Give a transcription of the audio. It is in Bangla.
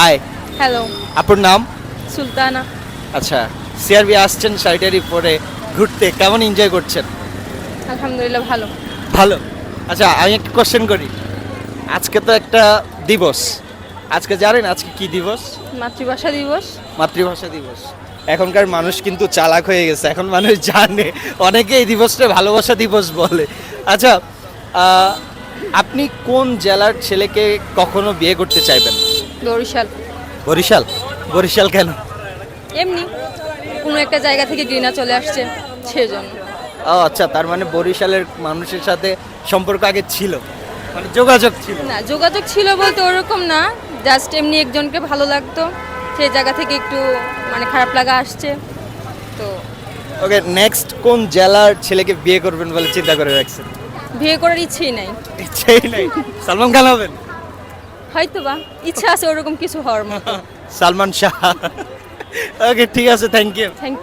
হাই, হ্যালো, আপনার নাম? সুলতানা। আচ্ছা, সিআরবি আসছেন শাড়িটারি পরে ঘুরতে, কেমন এনজয় করছেন? আলহামদুলিল্লাহ ভালো। ভালো। আচ্ছা, আমি একটা কোশ্চেন করি। আজকে তো একটা দিবস, আজকে জানেন আজকে কি দিবস? মাতৃভাষা দিবস। মাতৃভাষা দিবস। এখনকার মানুষ কিন্তু চালাক হয়ে গেছে, এখন মানুষ জানে, অনেকে এই দিবসটা ভালোবাসা দিবস বলে। আচ্ছা, আহ, আপনি কোন জেলার ছেলেকে কখনো বিয়ে করতে চাইবেন? বরিশাল। বরিশাল। বরিশাল কেন? এমনি কোনো একটা জায়গা থেকে ঘৃণা চলে আসছে সেজন্য। ও আচ্ছা, তার মানে বরিশালের মানুষের সাথে সম্পর্ক আগে ছিল, মানে যোগাযোগ ছিল। না, যোগাযোগ ছিল বলতে ওরকম না, জাস্ট এমনি একজনকে ভালো লাগতো, সেই জায়গা থেকে একটু মানে খারাপ লাগা আসছে তো। ওকে, নেক্সট কোন জেলার ছেলেকে বিয়ে করবেন বলে চিন্তা করে রাখছেন? বিয়ে করার ইচ্ছেই নাই। ইচ্ছেই নেই। সালমান খান হবেন? হয়তো বা ইচ্ছা আছে ওরকম কিছু হওয়ার মতো। সালমান শাহ। ওকে, ঠিক আছে, থ্যাংক ইউ। Thank you.